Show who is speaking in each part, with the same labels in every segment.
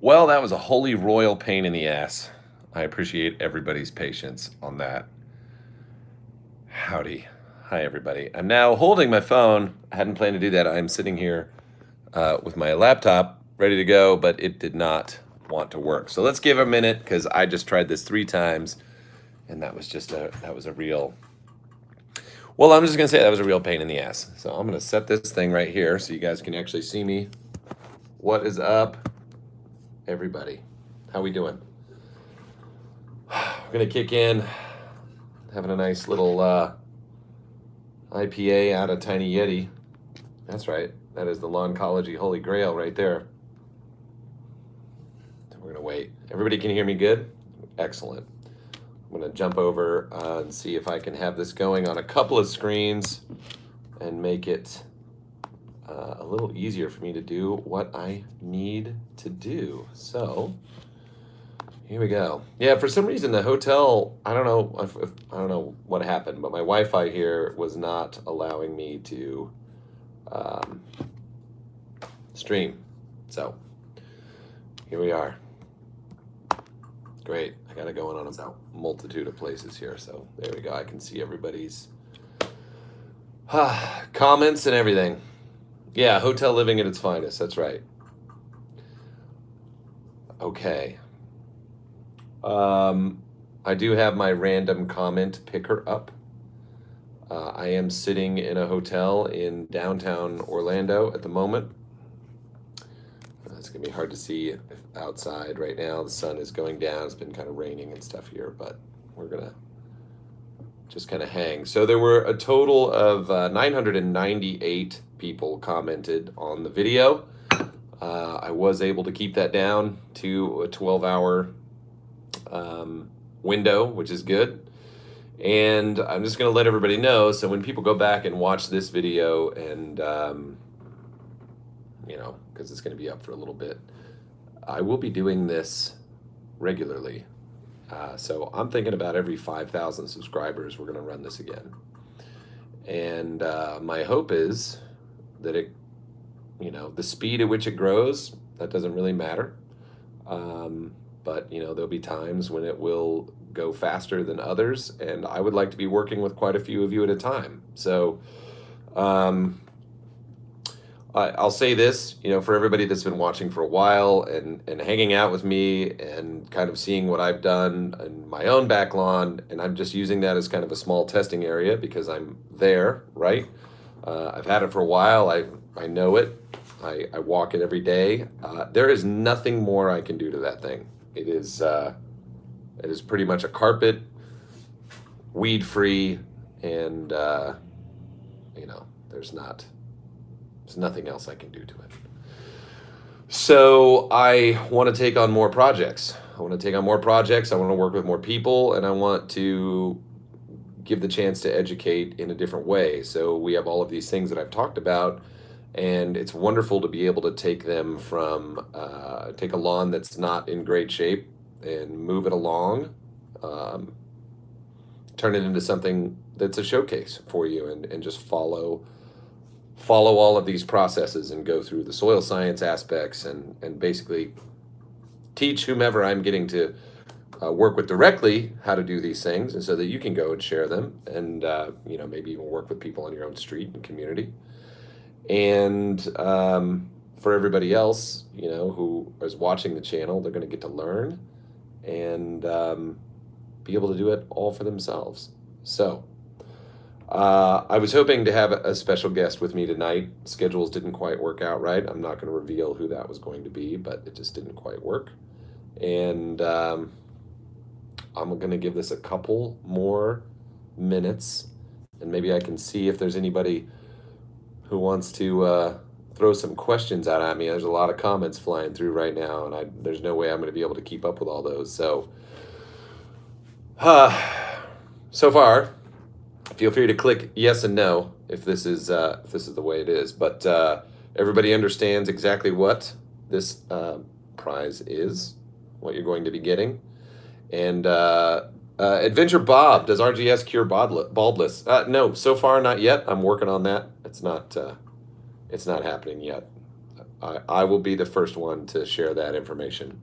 Speaker 1: Well, that was a holy royal pain in the ass. I appreciate everybody's patience on that. Howdy. Hi, everybody. I'm now holding my phone. I hadn't planned to do that. I'm sitting here with my laptop ready to go, but it did not want to work. So let's give it a minute because I just tried this 3 times, and that was a real. Well, I'm just gonna say that was a real pain in the ass. So I'm gonna set this thing right here so you guys can actually see me. What is up, everybody? How we doing? We're gonna kick in, having a nice little IPA out of Tiny Yeti. That's right. That is the Lawncology Holy Grail right there. So we're gonna wait. Everybody can hear me good? Excellent. I'm gonna jump over and see if I can have this going on a couple of screens and make it a little easier for me to do what I need to do. So here we go. Yeah, for some reason the hotel, I don't know if I don't know what happened, but my Wi-Fi here was not allowing me to stream. So here we are. Great. I got it going on a multitude of places here. So there we go. I can see everybody's comments and everything. Yeah, hotel living at its finest. That's right. Okay. I do have my random comment picker up. I am sitting in a hotel in downtown Orlando at the moment. It's going to be hard to see outside right now. The sun is going down. It's been kind of raining and stuff here, but we're going to just kind of hang. So there were a total of 998 people commented on the video. I was able to keep that down to a 12-hour window, which is good. And I'm just going to let everybody know. So when people go back and watch this video and, because it's going to be up for a little bit, I will be doing this regularly. So I'm thinking about every 5,000 subscribers, we're going to run this again. And my hope is that it, the speed at which it grows, that doesn't really matter. But, there'll be times when it will go faster than others. And I would like to be working with quite a few of you at a time. So I'll say this, for everybody that's been watching for a while and hanging out with me and kind of seeing what I've done in my own back lawn, and I'm just using that as kind of a small testing area because I'm there, right? I've had it for a while. I know it. I walk it every day. There is nothing more I can do to that thing. It is pretty much a carpet, weed-free, and there's nothing else I can do to it. So I want to take on more projects. I want to work with more people, and I want to give the chance to educate in a different way. So we have all of these things that I've talked about, and it's wonderful to be able to take them from, take a lawn that's not in great shape and move it along, turn it into something that's a showcase for you, and just follow all of these processes and go through the soil science aspects and basically teach whomever I'm getting to work with directly how to do these things, and so that you can go and share them and maybe even work with people on your own street and community. And for everybody else, who is watching the channel, they're going to get to learn and be able to do it all for themselves. So I was hoping to have a special guest with me tonight. Schedules didn't quite work out right. I'm not going to reveal who that was going to be, but it just didn't quite work. And I'm going to give this a couple more minutes, and maybe I can see if there's anybody who wants to throw some questions out at me. There's a lot of comments flying through right now, and there's no way I'm going to be able to keep up with all those. So, so far, feel free to click yes and no if this is the way it is. But everybody understands exactly what this prize is, what you're going to be getting. And Adventure Bob, does RGS cure baldness? No, so far not yet. I'm working on that. It's not happening yet. I will be the first one to share that information.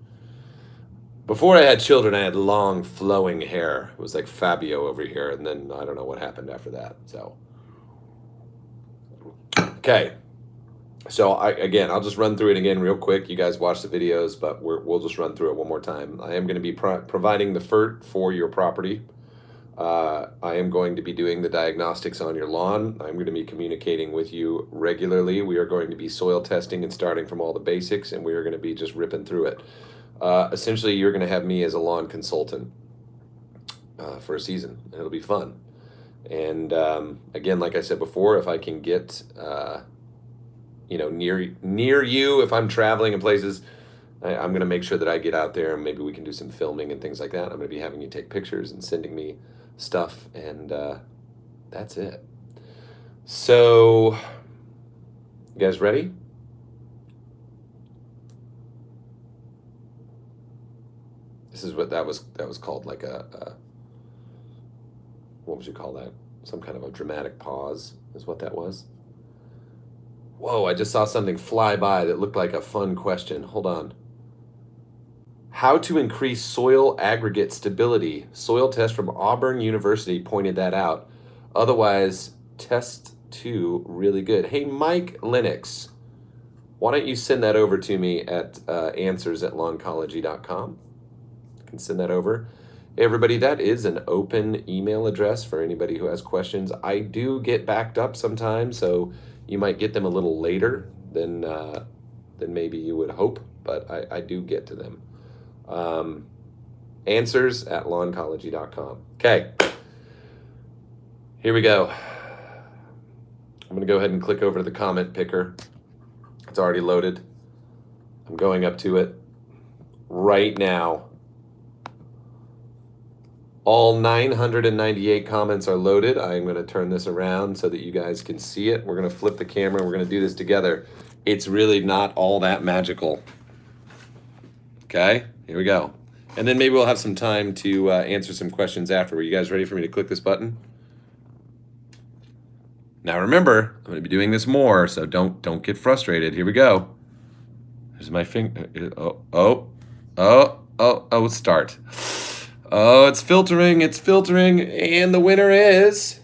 Speaker 1: Before I had children, I had long flowing hair. It was like Fabio over here, and then I don't know what happened after that. So, okay. So I'll just run through it again real quick. You guys watch the videos, but we'll just run through it one more time. I am going to be providing the FERT for your property. I am going to be doing the diagnostics on your lawn. I'm going to be communicating with you regularly. We are going to be soil testing and starting from all the basics, and we are going to be just ripping through it. Essentially, you're going to have me as a lawn consultant for a season. It'll be fun. And again, like I said before, if I can get near you, if I'm traveling in places, I'm going to make sure that I get out there and maybe we can do some filming and things like that. I'm going to be having you take pictures and sending me stuff, and that's it. So, you guys ready? This is what that was called, like what would you call that? Some kind of a dramatic pause is what that was. Whoa, I just saw something fly by that looked like a fun question. Hold on. How to increase soil aggregate stability. Soil test from Auburn University pointed that out. Otherwise, test 2 really good. Hey, Mike Lennox, why don't you send that over to me at answers@lawncology.com. You can send that over. Hey, everybody, that is an open email address for anybody who has questions. I do get backed up sometimes, so you might get them a little later than maybe you would hope, but I do get to them. Answers@lawncology.com. Okay, here we go. I'm going to go ahead and click over to the comment picker. It's already loaded. I'm going up to it right now. All 998 comments are loaded. I'm going to turn this around so that you guys can see it. We're going to flip the camera. We're going to do this together. It's really not all that magical. Okay, here we go. And then maybe we'll have some time to answer some questions after. Are you guys ready for me to click this button? Now remember, I'm going to be doing this more, so don't get frustrated. Here we go. There's my finger. Start. Oh, it's filtering, and the winner is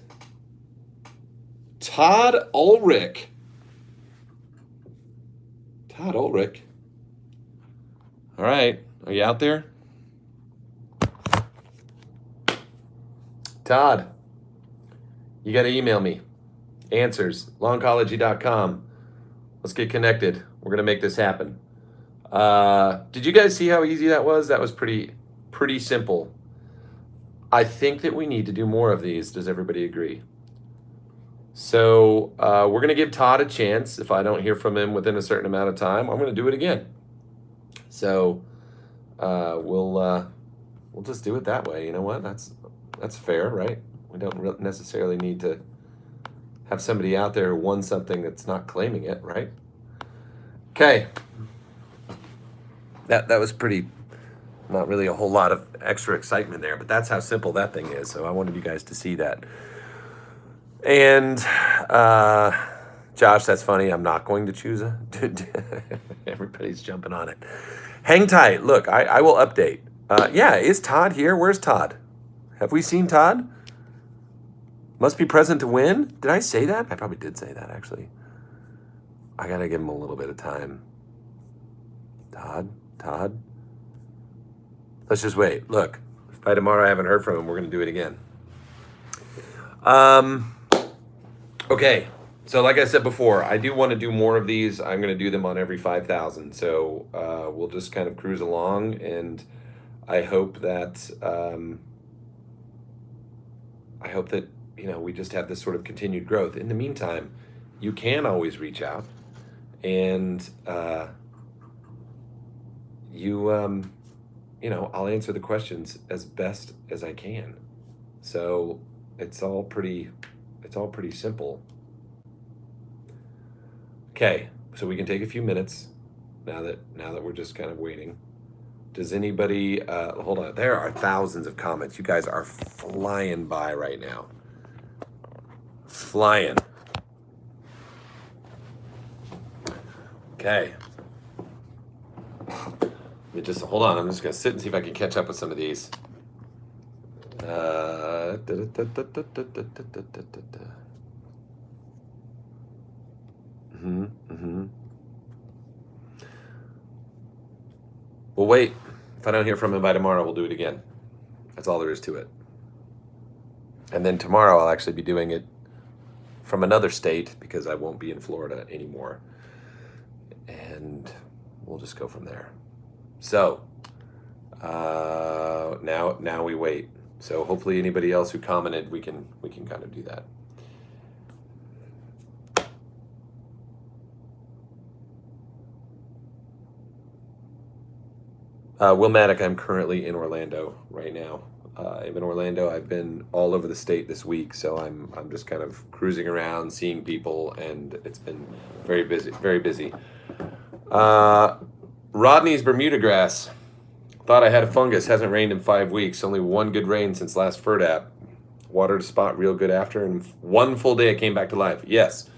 Speaker 1: Todd Ulrich. Todd Ulrich. All right, are you out there? Todd, you got to email me. Answers@lawncology.com. Let's get connected. We're going to make this happen. Did you guys see how easy that was? That was pretty simple. I think that we need to do more of these. Does everybody agree? So we're going to give Todd a chance. If I don't hear from him within a certain amount of time, I'm going to do it again. So we'll just do it that way. You know what? That's fair, right? We don't necessarily need to have somebody out there who won something that's not claiming it, right? Okay. That was pretty. Not really a whole lot of extra excitement there, but that's how simple that thing is. So I wanted you guys to see that. And Josh, that's funny. I'm not going to choose everybody's jumping on it. Hang tight. Look, I will update. Yeah, is Todd here? Where's Todd? Have we seen Todd? Must be present to win. Did I say that? I probably did say that, actually. I got to give him a little bit of time. Todd. Let's just wait. Look, if by tomorrow I haven't heard from him, we're going to do it again. Okay. So like I said before, I do want to do more of these. I'm going to do them on every 5,000. So we'll just kind of cruise along, and I hope that we just have this sort of continued growth. In the meantime, you can always reach out, and I'll answer the questions as best as I can. So it's all pretty simple. Okay, so we can take a few minutes now that we're just kind of waiting. Does anybody hold on? There are thousands of comments. You guys are flying by right now. Flying. Okay. Let me just hold on. I'm just gonna sit and see if I can catch up with some of these. We'll wait. If I don't hear from him by tomorrow, we'll do it again. That's all there is to it. And then tomorrow I'll actually be doing it from another state because I won't be in Florida anymore. And we'll just go from there. So now we wait. So hopefully anybody else who commented, we can kind of do that. Will Maddock, I'm currently in Orlando right now. I'm in Orlando. I've been all over the state this week, so I'm just kind of cruising around, seeing people, and it's been very busy, very busy. Rodney's Bermuda grass. Thought I had a fungus. Hasn't rained in 5 weeks. Only one good rain since last FERDAP. Watered a spot real good after, and one full day it came back to life. Yes.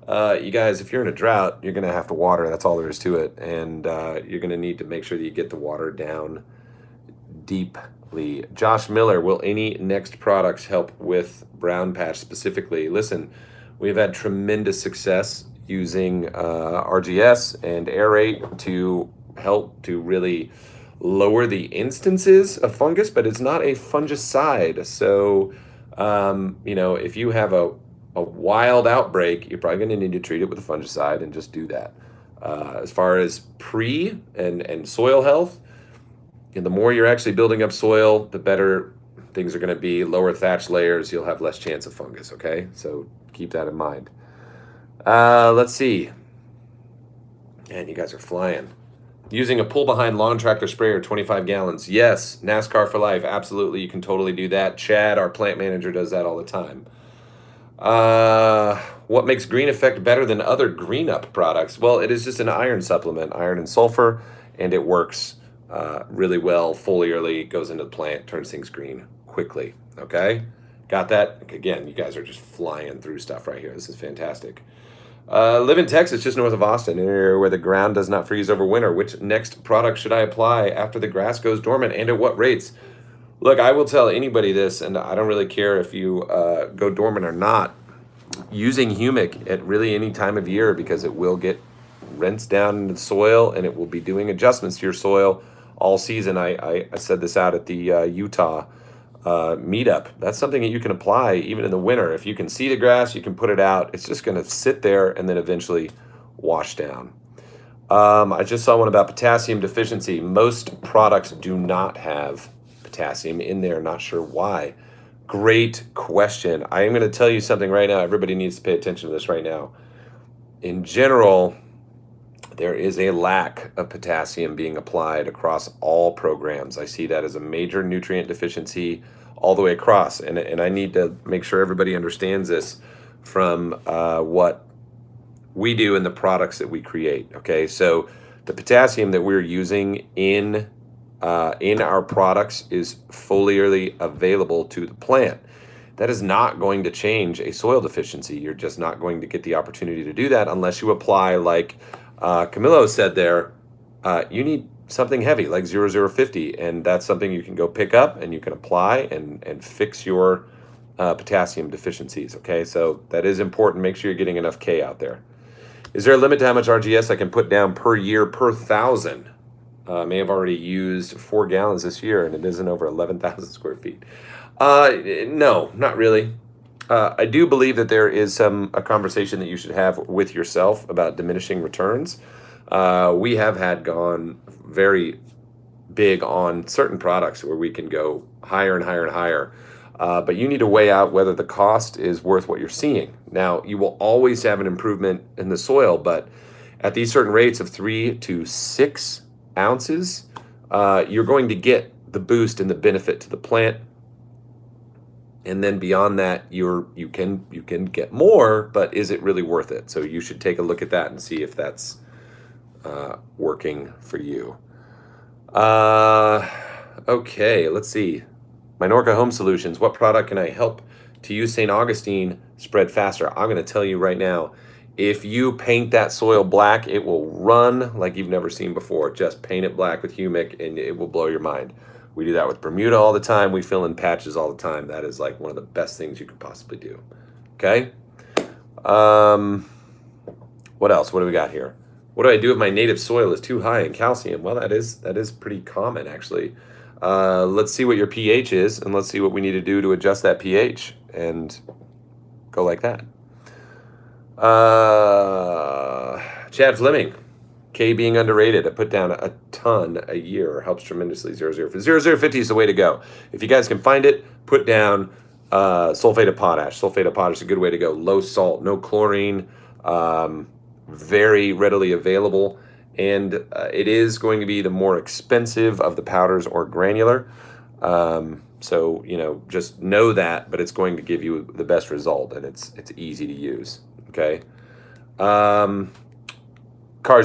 Speaker 1: You guys, if you're in a drought, you're going to have to water. That's all there is to it. And you're going to need to make sure that you get the water down deeply. Josh Miller, will any next products help with brown patch specifically? Listen, we've had tremendous success using RGS and Aerate to help to really lower the instances of fungus, but it's not a fungicide. So, if you have a wild outbreak, you're probably going to need to treat it with a fungicide and just do that. As far as pre and soil health, and the more you're actually building up soil, the better things are going to be. Lower thatch layers, you'll have less chance of fungus, okay? So keep that in mind. Let's see. Man, you guys are flying. Using a pull-behind lawn tractor sprayer, 25 gallons. Yes, NASCAR for life. Absolutely, you can totally do that. Chad, our plant manager, does that all the time. What makes Green Effect better than other Green Up products? Well, it is just an iron supplement, iron and sulfur, and it works really well foliarly, goes into the plant, turns things green quickly. Okay? Got that? Again, you guys are just flying through stuff right here. This is fantastic. Live in Texas, just north of Austin, where the ground does not freeze over winter. Which next product should I apply after the grass goes dormant, and at what rates? Look, I will tell anybody this, and I don't really care if you go dormant or not, using humic at really any time of year, because it will get rinsed down into the soil and it will be doing adjustments to your soil all season. I said this out at the Utah meetup. That's something that you can apply even in the winter. If you can see the grass, you can put it out. It's just going to sit there and then eventually wash down. I just saw one about potassium deficiency. Most products do not have potassium in there. Not sure why. Great question. I am going to tell you something right now. Everybody needs to pay attention to this right now. In general, there is a lack of potassium being applied across all programs. I see that as a major nutrient deficiency all the way across. And I need to make sure everybody understands this from what we do in the products that we create. Okay, so the potassium that we're using in our products is foliarly available to the plant. That is not going to change a soil deficiency. You're just not going to get the opportunity to do that unless you apply, like Camilo said there, you need something heavy like 0050, and that's something you can go pick up and you can apply and fix your potassium deficiencies. Okay, so that is important. Make sure you're getting enough K out there. Is there a limit to how much RGS I can put down per year per 1,000? May have already used 4 gallons this year, and it isn't over 11,000 square feet. No, not really. I do believe that there is a conversation that you should have with yourself about diminishing returns. We have had gone very big on certain products where we can go higher and higher and higher. But you need to weigh out whether the cost is worth what you're seeing. Now, you will always have an improvement in the soil, but at these certain rates of 3 to 6 ounces, you're going to get the boost and the benefit to the plant. And then beyond that, you can get more, but is it really worth it? So you should take a look at that and see if that's working for you. Okay, let's see. Minorca Home Solutions, what product can I help to use St. Augustine spread faster? I'm going to tell you right now, If you paint that soil black, it will run like you've never seen before. Just paint it black with humic and it will blow your mind. We do that with Bermuda all the time. We fill in patches all the time. That is like one of the best things you could possibly do. Okay. What else? What do we got here? What do I do if my native soil is too high in calcium? Well, that is pretty common actually. Let's see what your pH is, and let's see what we need to do to adjust that pH, and go like that. Chad Fleming, K being underrated. I put down a ton a year, helps tremendously. 0050 is the way to go. If you guys can find it, put down sulfate of potash. Sulfate of potash is a good way to go. Low salt, no chlorine, very readily available, and it is going to be the more expensive of the powders or granular. So, you know, just know that, but it's going to give you the best result, and it's easy to use. Okay. Cars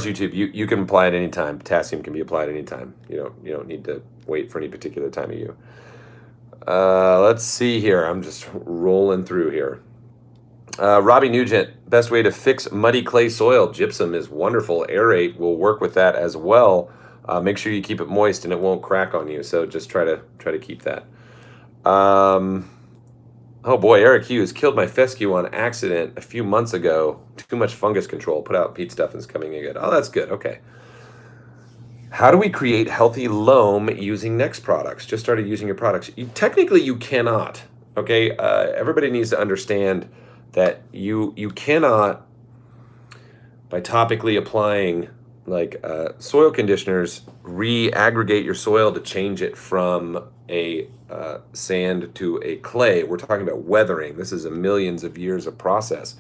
Speaker 1: YouTube, you can apply it anytime. Potassium can be applied anytime. You don't need to wait for any particular time of year. Let's see here. I'm just rolling through here. Robbie Nugent, best way to fix muddy clay soil. Gypsum is wonderful. Aerate will work with that as well. Make sure you keep it moist and it won't crack on you. So just try to keep that. Oh boy, Eric Hughes, killed my fescue on accident a few months ago. Too much fungus control. Put out peat stuff and it's coming in good. Oh, that's good. Okay. How do we create healthy loam using Next products? Just started using your products. Technically, you cannot. Okay. Everybody needs to understand that you cannot, by topically applying like soil conditioners, re-aggregate your soil to change it from a sand to a clay. We're talking about weathering. This is a millions of years of process.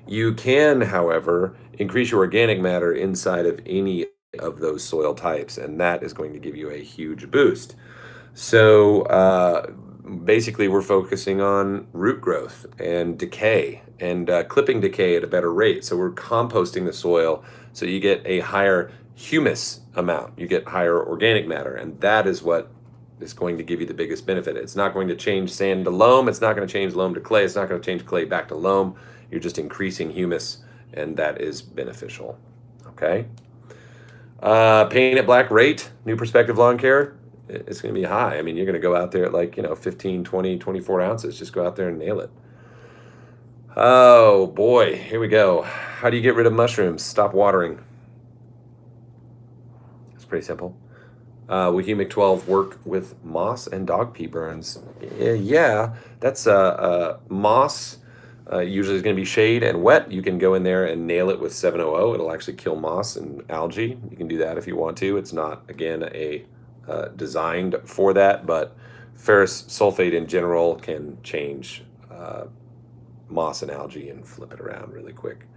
Speaker 1: You can, however, increase your organic matter inside of any of those soil types, and that is going to give you a huge boost. So basically, we're focusing on root growth and decay and clipping decay at a better rate. So we're composting the soil so you get a higher humus amount, you get higher organic matter, and that is what is going to give you the biggest benefit. It's not going to change sand to loam. It's not going to change loam to clay. It's not going to change clay back to loam. You're just increasing humus, and that is beneficial. Okay. Paint it black rate, New Perspective Lawn Care. It's going to be high. I mean, you're going to go out there at like, 15, 20, 24 ounces. Just go out there and nail it. Oh boy, here we go. How do you get rid of mushrooms? Stop watering. It's pretty simple. Will Humic 12 work with moss and dog pee burns? Yeah, that's moss. Usually is going to be shade and wet. You can go in there and nail it with 700. It'll actually kill moss and algae. You can do that if you want to. It's not, again, designed for that, but ferrous sulfate in general can change moss and algae and flip it around really quick.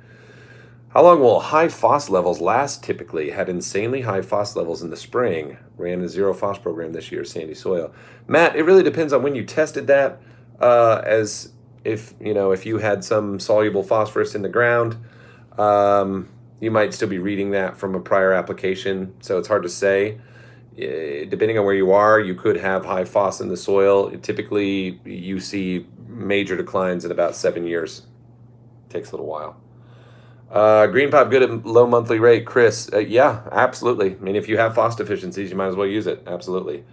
Speaker 1: How long will high phos levels last typically? Had insanely high phos levels in the spring. Ran a zero phos program this year, sandy soil. Matt, it really depends on when you tested that. As if you had some soluble phosphorus in the ground, you might still be reading that from a prior application. So it's hard to say. Depending on where you are, you could have high phos in the soil. Typically, you see major declines in about 7 years. Takes a little while. Green Pop good at low monthly rate. Chris, yeah, absolutely. I mean, if you have phos deficiencies, you might as well use it. Absolutely.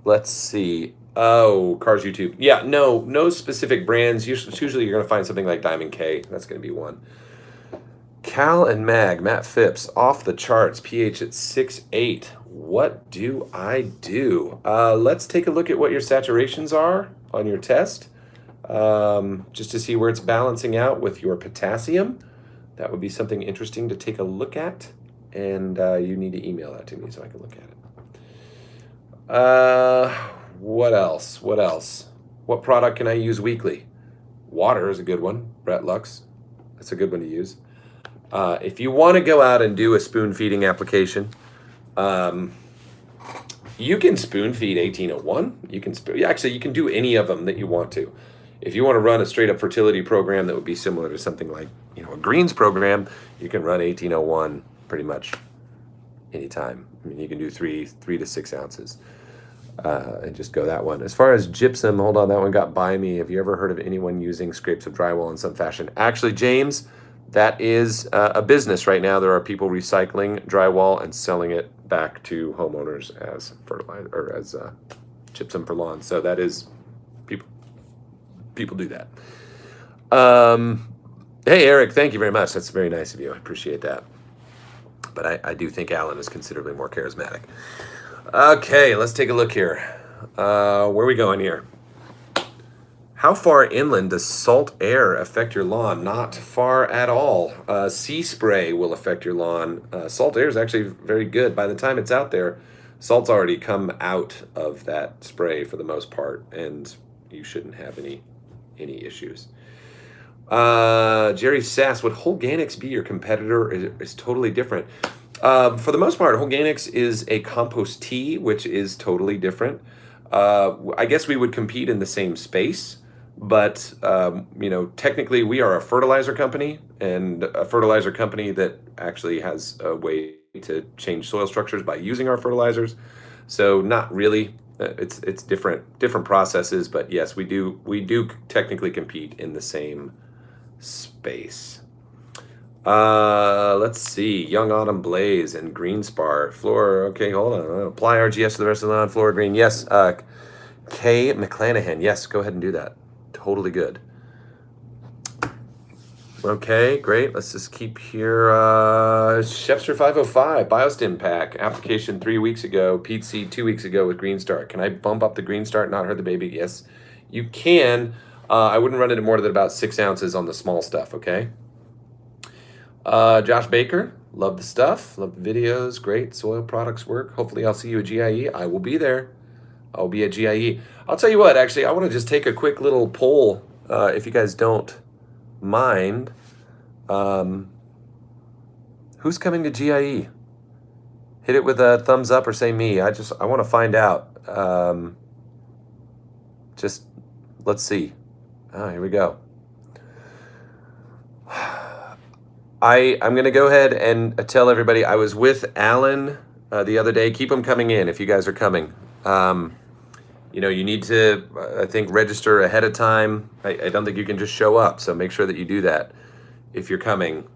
Speaker 1: Let's see. Oh, Cars YouTube. Yeah, no specific brands. Usually you're going to find something like Diamond K. That's going to be one. Cal and Mag, Matt Phipps, off the charts, pH at 6.8. What do I do? Let's take a look at what your saturations are on your test, just to see where it's balancing out with your potassium. That would be something interesting to take a look at, and you need to email that to me so I can look at it. What else? What product can I use weekly? Water is a good one. Brett Lux. That's a good one to use. If you want to go out and do a spoon feeding application, you can spoon feed 1801. You can do any of them that you want to. If you want to run a straight up fertility program that would be similar to something like, a greens program, you can run 1801 pretty much anytime. I mean, you can do 3 to 6 ounces. and just go that one. As far as gypsum, hold on, that one got by me. Have you ever heard of anyone using scrapes of drywall in some fashion? Actually, James, that is a business right now. There are people recycling drywall and selling it back to homeowners as fertilizer or as gypsum for lawns. So that is people do that. Hey, Eric, thank you very much. That's very nice of you. I appreciate that. But I do think Alan is considerably more charismatic. Okay, let's take a look here. Where are we going here? How far inland does salt air affect your lawn? Not far at all. Sea spray will affect your lawn. Salt air is actually very good. By the time it's out there, salt's already come out of that spray for the most part, and you shouldn't have any issues. Jerry Sass, would Holganics be your competitor? Is totally different. For the most part, Holganics is a compost tea, which is totally different. I guess we would compete in the same space, but technically we are a fertilizer company, and a fertilizer company that actually has a way to change soil structures by using our fertilizers. So not really. It's different processes, but yes, we do technically compete in the same space. Let's see. Young Autumn Blaze and Green Spar. Floor, okay, hold on. Apply RGS to the rest of the lawn. Floor green. Yes. Kay McClanahan. Yes, go ahead and do that. Totally good. Okay, great. Let's just keep here. Chefster 505, Biostim Pack. Application 3 weeks ago. Peat Seed 2 weeks ago with Green Start. Can I bump up the Green Start, not hurt the baby? Yes, you can. I wouldn't run it more than about 6 ounces on the small stuff, okay? Josh Baker, love the stuff. Love the videos. Great. Soil products work. Hopefully I'll see you at GIE. I will be there. I'll be at GIE. I'll tell you what, actually, I want to just take a quick little poll, if you guys don't mind. Who's coming to GIE? Hit it with a thumbs up or say me. I want to find out. Just let's see. Here we go. I'm going to go ahead and tell everybody I was with Alan the other day. Keep them coming in if you guys are coming. You need to, I think, register ahead of time. I don't think you can just show up, so make sure that you do that if you're coming.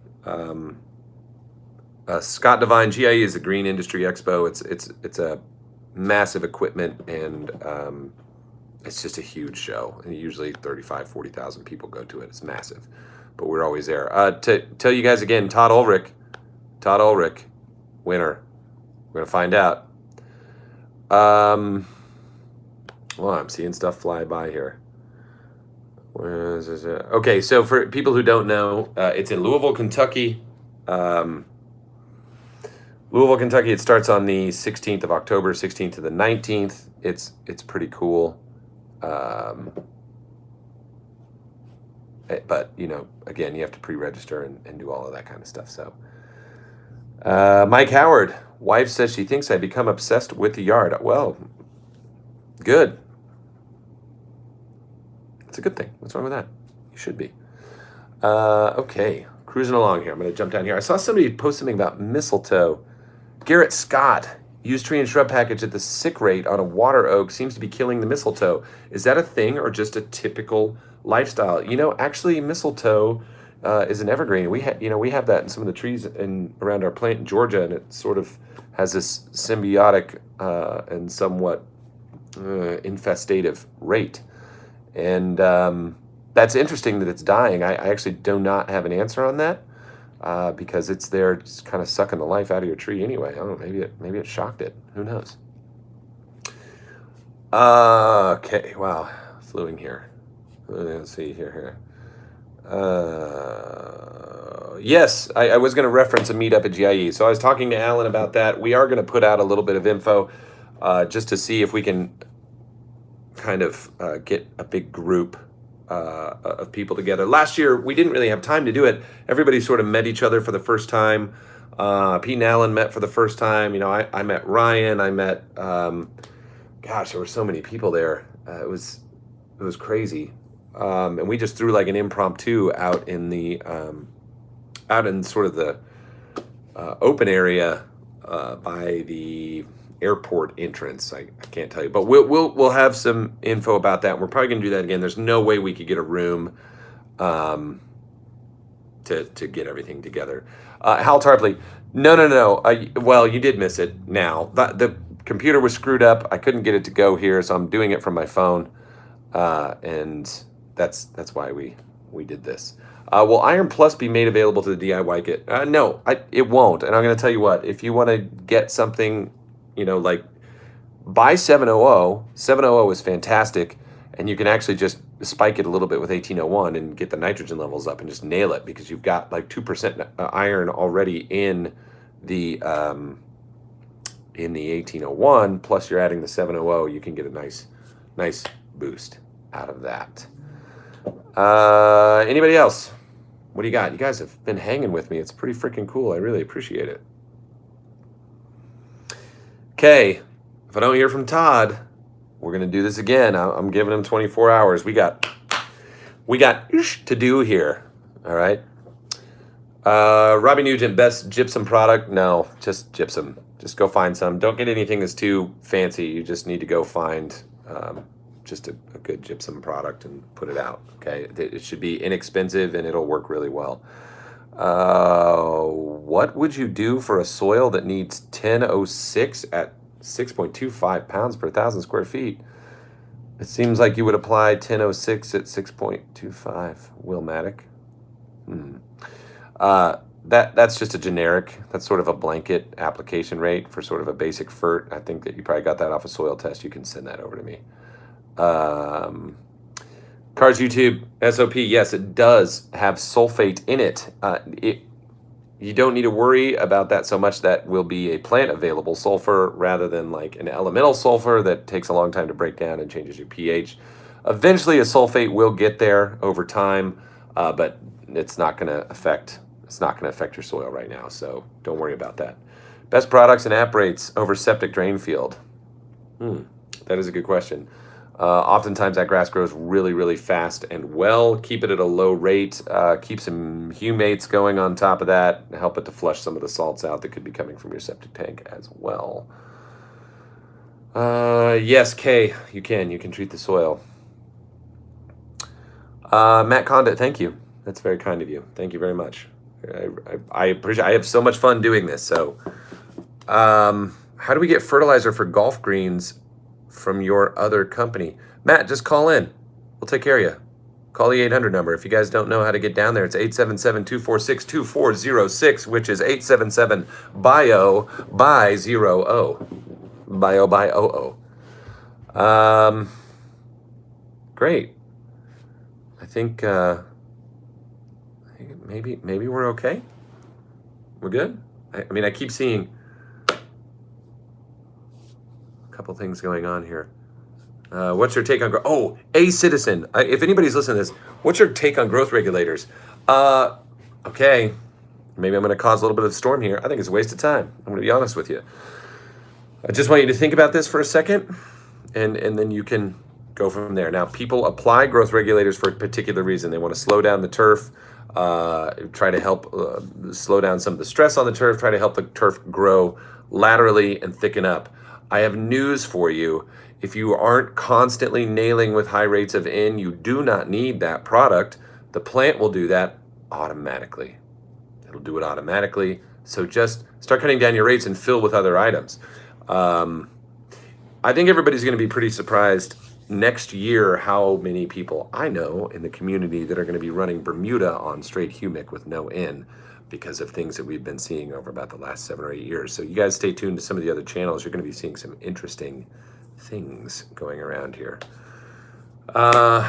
Speaker 1: Scott Devine, GIE is a Green Industry Expo. It's a massive equipment, and it's just a huge show. And usually 40,000 people go to it. It's massive, but we're always there. To tell you guys again, Todd Ulrich, winner. We're gonna find out. Well, I'm seeing stuff fly by here. Where is it? Okay, so for people who don't know, it's in Louisville, Kentucky. Louisville, Kentucky. It starts on the 16th of October, 16th to the 19th. It's pretty cool. But again, you have to pre-register and do all of that kind of stuff. So, Mike Howard, wife says she thinks I become obsessed with the yard. Well, good. It's a good thing. What's wrong with that? You should be. Okay, cruising along here. I'm going to jump down here. I saw somebody post something about mistletoe. Garrett Scott, used tree and shrub package at the sick rate on a water oak seems to be killing the mistletoe. Is that a thing or just a typical lifestyle? Actually, mistletoe is an evergreen. We have that in some of the trees around our plant in Georgia, and it sort of has this symbiotic and somewhat infestative rate. And that's interesting that it's dying. I actually do not have an answer on that because it's there just kind of sucking the life out of your tree anyway. I don't know, maybe it shocked it. Who knows? Okay, wow, fluing here. Let's see here. Yes, I was going to reference a meetup at GIE. So I was talking to Alan about that. We are going to put out a little bit of info just to see if we can kind of get a big group of people together. Last year, we didn't really have time to do it. Everybody sort of met each other for the first time. Pete and Alan met for the first time. I met Ryan. I met, gosh, there were so many people there. It was crazy. And we just threw like an impromptu out in sort of the open area by the airport entrance. I can't tell you, but we'll have some info about that. We're probably going to do that again. There's no way we could get a room to get everything together. Hal Tarpley, no. Well, you did miss it. Now the computer was screwed up. I couldn't get it to go here, so I'm doing it from my phone, and that's why we did this. Will Iron Plus be made available to the DIY kit? No, it won't. And I'm going to tell you what, if you want to get something, like buy 700. 700 is fantastic. And you can actually just spike it a little bit with 1801 and get the nitrogen levels up and just nail it, because you've got like 2% iron already in the 1801, plus you're adding the 700, you can get a nice boost out of that. Anybody else? What do you got? You guys have been hanging with me. It's pretty freaking cool. I really appreciate it. Okay, if I don't hear from Todd, we're gonna do this again. I'm giving him 24 hours. We got to do here. All right. Robbie Nugent, best gypsum product? No, just gypsum. Just go find some. Don't get anything that's too fancy. You just need to go find just a good gypsum product and put it out. Okay, it should be inexpensive and it'll work really well. What would you do for a soil that needs 1006 at 6.25 pounds per 1,000 square feet? It seems like you would apply 1006 at 6.25. Willmatic. That's just a generic. That's sort of a blanket application rate for sort of a basic FERT. I think that you probably got that off a soil test. You can send that over to me. Cars YouTube SOP. Yes, it does have sulfate in it. You don't need to worry about that so much. That will be a plant available sulfur rather than like an elemental sulfur that takes a long time to break down and changes your pH. Eventually a sulfate will get there over time, but it's not going to affect your soil right now, so don't worry about that. Best products and app rates over septic drain field. That is a good question. Oftentimes that grass grows really, really fast and well. Keep it at a low rate. Keep some humates going on top of that. Help it to flush some of the salts out that could be coming from your septic tank as well. Yes, Kay, you can treat the soil. Matt Condit, thank you. That's very kind of you. Thank you very much. I appreciate. I have so much fun doing this. So, how do we get fertilizer for golf greens from your other company? Matt, just call in. We'll take care of you. Call the 800 number. If you guys don't know how to get down there, it's 877-246-2406, which is 877-BIO-BY-0-O. BIO-BY-O-O. Great. I think maybe we're okay. We're good. I mean, I keep seeing a couple things going on here. What's your take on growth? Oh, A Citizen. If anybody's listening to this, what's your take on growth regulators? Okay, maybe I'm going to cause a little bit of a storm here. I think it's a waste of time. I'm going to be honest with you. I just want you to think about this for a second, and then you can go from there. Now, people apply growth regulators for a particular reason. They want to slow down the turf, try to help slow down some of the stress on the turf, try to help the turf grow laterally and thicken up. I have news for you. If you aren't constantly nailing with high rates of N, you do not need that product. The plant will do that automatically. It'll do it automatically. So just start cutting down your rates and fill with other items. I think everybody's going to be pretty surprised next year how many people I know in the community that are going to be running Bermuda on straight humic with no N because of things that we've been seeing over about the last 7 or 8 years. So you guys stay tuned to some of the other channels. You're going to be seeing some interesting things going around here. Okay,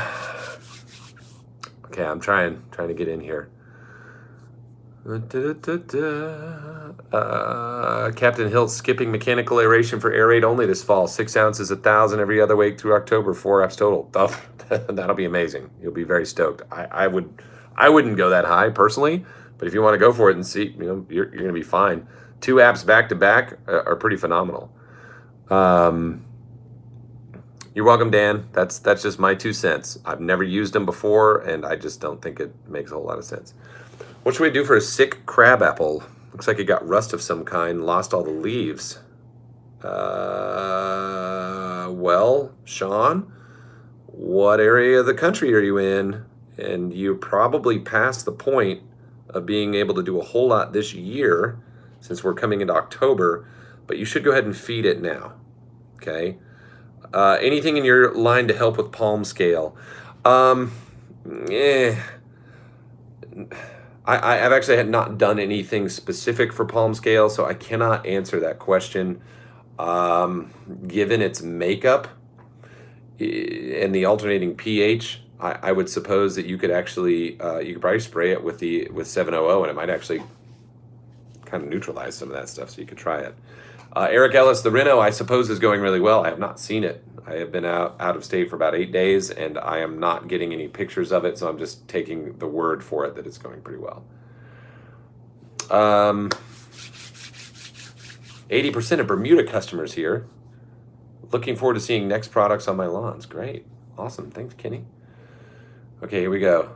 Speaker 1: I'm trying to get in here. Captain Hilt skipping mechanical aeration for air raid only this fall. 6 ounces, 1,000 every other week through October. 4 apps total. That'll be amazing. You'll be very stoked. I wouldn't go that high personally, but if you want to go for it and see, you're going to be fine. 2 apps back to back are pretty phenomenal. You're welcome, Dan. That's just my 2 cents. I've never used them before, and I just don't think it makes a whole lot of sense. What should we do for a sick crab apple? Looks like it got rust of some kind, lost all the leaves. Well, Sean, what area of the country are you in? And you're probably past the point of being able to do a whole lot this year since we're coming into October, but you should go ahead and feed it now. Okay. Anything in your line to help with palm scale? Um, eh, I've actually had not done anything specific for palm scale, so I cannot answer that question. Given its makeup and the alternating pH, I would suppose that you could actually you could probably spray it with 700, and it might actually kind of neutralize some of that stuff. So you could try it. Eric Ellis, the Reno, I suppose, is going really well. I have not seen it. I have been out of state for about 8 days, and I am not getting any pictures of it, so I'm just taking the word for it that it's going pretty well. 80% of Bermuda customers here. Looking forward to seeing next products on my lawns. Great. Awesome. Thanks, Kenny. Okay, here we go.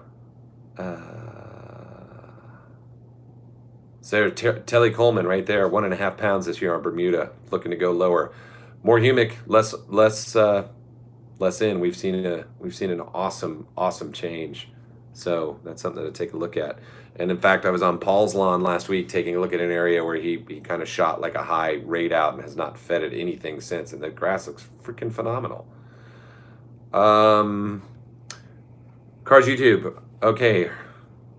Speaker 1: So Telly Coleman right there, 1.5 pounds this year on Bermuda, looking to go lower. More humic, less in. We've seen an awesome change. So that's something to take a look at. And in fact, I was on Paul's lawn last week taking a look at an area where he kind of shot like a high rate out and has not fed it anything since. And the grass looks freaking phenomenal. Cars YouTube. Okay.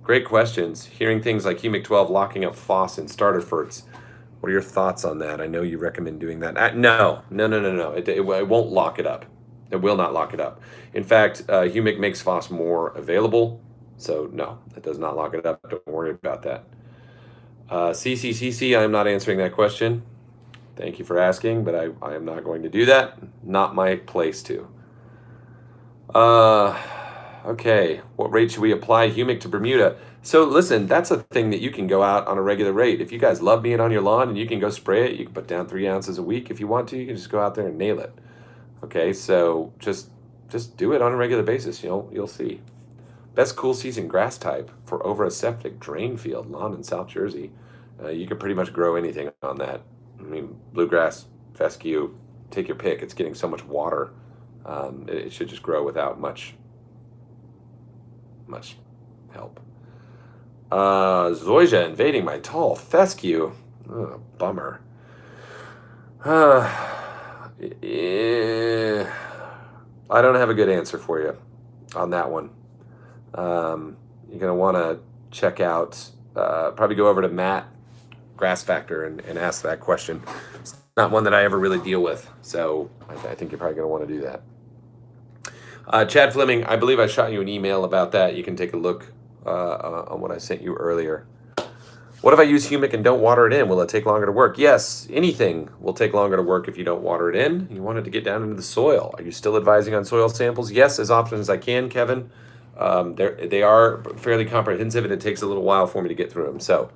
Speaker 1: Great questions. Hearing things like Humic 12 locking up FOSS and starter ferts. What are your thoughts on that? I know you recommend doing that. No. It won't lock it up. It will not lock it up. In fact, Humic makes FOSS more available. So no, it does not lock it up. Don't worry about that. CCCC, I'm not answering that question. Thank you for asking, but I am not going to do that. Not my place to. Okay, what rate should we apply Humic to Bermuda? So listen, that's a thing that you can go out on a regular rate. If you guys love being on your lawn and you can go spray it, you can put down 3 ounces a week if you want to. You can just go out there and nail it. Okay, so just do it on a regular basis. You'll see. Best cool season grass type for over a septic drain field lawn in South Jersey. You can pretty much grow anything on that. I mean, bluegrass, fescue, take your pick. It's getting so much water. It should just grow without much help. Zoysia invading my tall fescue. Oh, bummer. Yeah, I don't have a good answer for you on that one. You're going to want to check out, probably go over to Matt Grass Factor and ask that question. It's not one that I ever really deal with, so I think you're probably going to want to do that. Chad Fleming, I believe I shot you an email about that. You can take a look on what I sent you earlier. What if I use humic and don't water it in? Will it take longer to work? Yes, anything will take longer to work if you don't water it in. You want it to get down into the soil. Are you still advising on soil samples? Yes, as often as I can, Kevin. They are fairly comprehensive, and it takes a little while for me to get through them. So,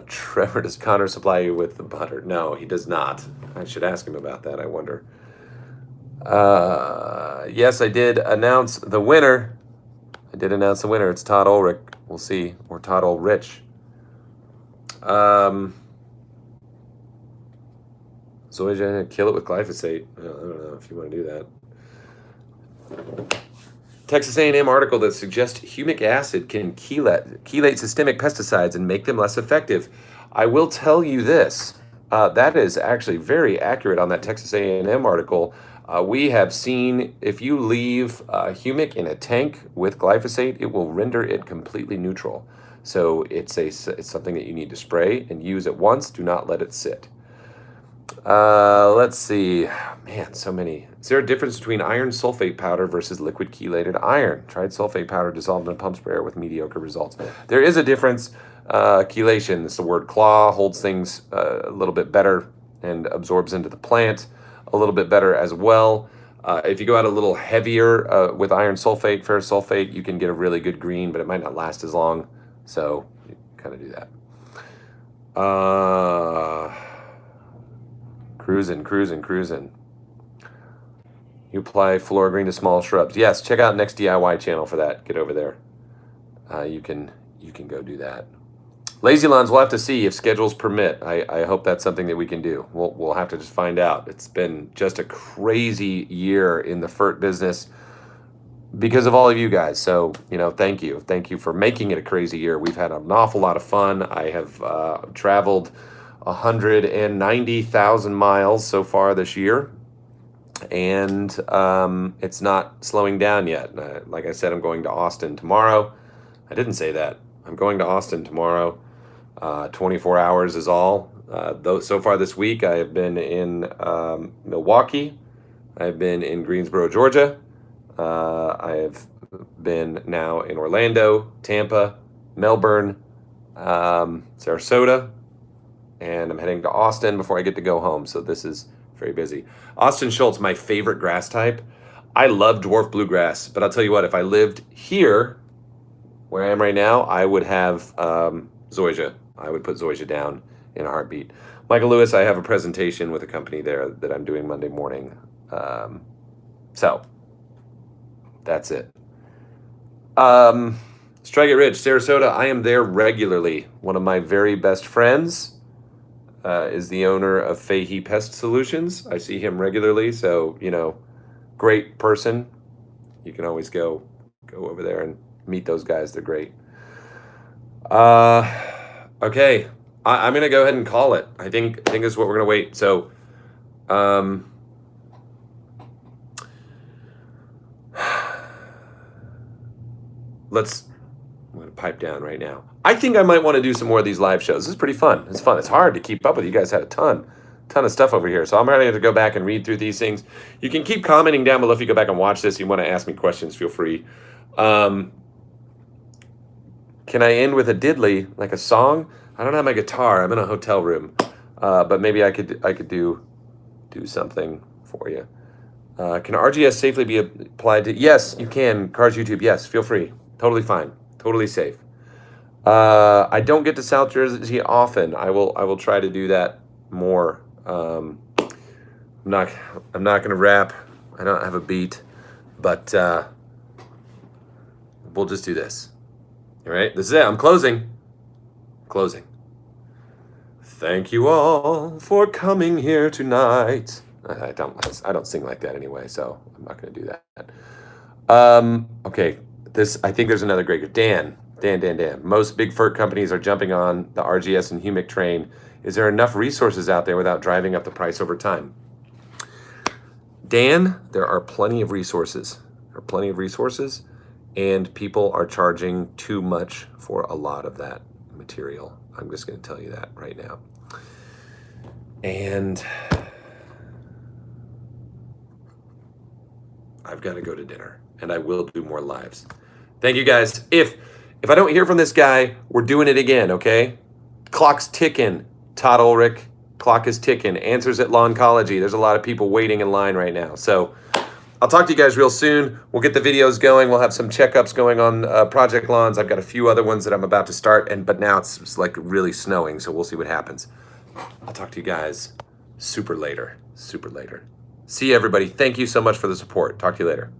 Speaker 1: Trevor, does Connor supply you with the butter? No, he does not. I should ask him about that, I wonder. Yes, I did announce the winner. It's Todd Ulrich. We'll see. Or Todd Ulrich. Zoysia, kill it with glyphosate. I don't know if you want to do that. Texas A&M article that suggests humic acid can chelate systemic pesticides and make them less effective. I will tell you this. That is actually very accurate on that Texas A&M article. We have seen if you leave humic in a tank with glyphosate, it will render it completely neutral. So it's something that you need to spray and use at once. Do not let it sit. Let's see. Man, so many. Is there a difference between iron sulfate powder versus liquid chelated iron? Tried sulfate powder dissolved in a pump sprayer with mediocre results. There is a difference. Chelation, it's the word claw, holds things a little bit better and absorbs into the plant a little bit better as well. If you go out a little heavier with iron sulfate, ferrous sulfate, you can get a really good green, but it might not last as long. So you kind of do that. Cruising. You apply floor green to small shrubs. Yes, check out Next DIY channel for that. Get over there. You can go do that. Lazy Lawns, we'll have to see if schedules permit. I hope that's something that we can do. We'll have to just find out. It's been just a crazy year in the FERT business because of all of you guys. So, thank you. Thank you for making it a crazy year. We've had an awful lot of fun. I have traveled 190,000 miles so far this year, and it's not slowing down yet. Like I said, I'm going to Austin tomorrow. I didn't say that. I'm going to Austin tomorrow. 24 hours is all. Though so far this week, I have been in Milwaukee. I've been in Greensboro, Georgia. I have been now in Orlando, Tampa, Melbourne, Sarasota, and I'm heading to Austin before I get to go home. So this is very busy. Austin Schultz, my favorite grass type. I love dwarf bluegrass, but I'll tell you what, if I lived here, where I am right now, I would have zoysia. I would put zoysia down in a heartbeat. Michael Lewis, I have a presentation with a company there that I'm doing Monday morning. So that's it. Strike It Rich, Sarasota, I am there regularly. One of my very best friends is the owner of Fahey Pest Solutions. I see him regularly, so, great person. You can always go over there and meet those guys. They're great. Okay. I'm going to go ahead and call it. I think this is what we're going to wait. So, I'm going to pipe down right now. I think I might want to do some more of these live shows. This is pretty fun. It's fun. It's hard to keep up with. You guys had a ton of stuff over here. So I'm ready to go back and read through these things. You can keep commenting down below if you go back and watch this. If you want to ask me questions, feel free. Can I end with a diddly, like a song? I don't have my guitar. I'm in a hotel room. But maybe I could do something for you. Can RGS safely be applied to? Yes, you can. Cars YouTube. Yes, feel free. Totally fine. Totally safe. I don't get to South Jersey often. I will try to do that more. I'm not gonna rap. I don't have a beat, but we'll just do this. All right, this is it. I'm closing. Thank you all for coming here tonight. I don't sing like that anyway, so I'm not gonna do that. Okay, I think there's another great Dan. Most big FERT companies are jumping on the RGS and Humic train. Is there enough resources out there without driving up the price over time? Dan, there are plenty of resources. And people are charging too much for a lot of that material. I'm just going to tell you that right now. And I've got to go to dinner, and I will do more lives. Thank you guys. If I don't hear from this guy, we're doing it again, okay? Clock's ticking. Todd Ulrich, clock is ticking. Answers at Lawncology. There's a lot of people waiting in line right now. So I'll talk to you guys real soon. We'll get the videos going. We'll have some checkups going on Project Lawns. I've got a few other ones that I'm about to start, but now it's like really snowing, so we'll see what happens. I'll talk to you guys super later. See you, everybody. Thank you so much for the support. Talk to you later.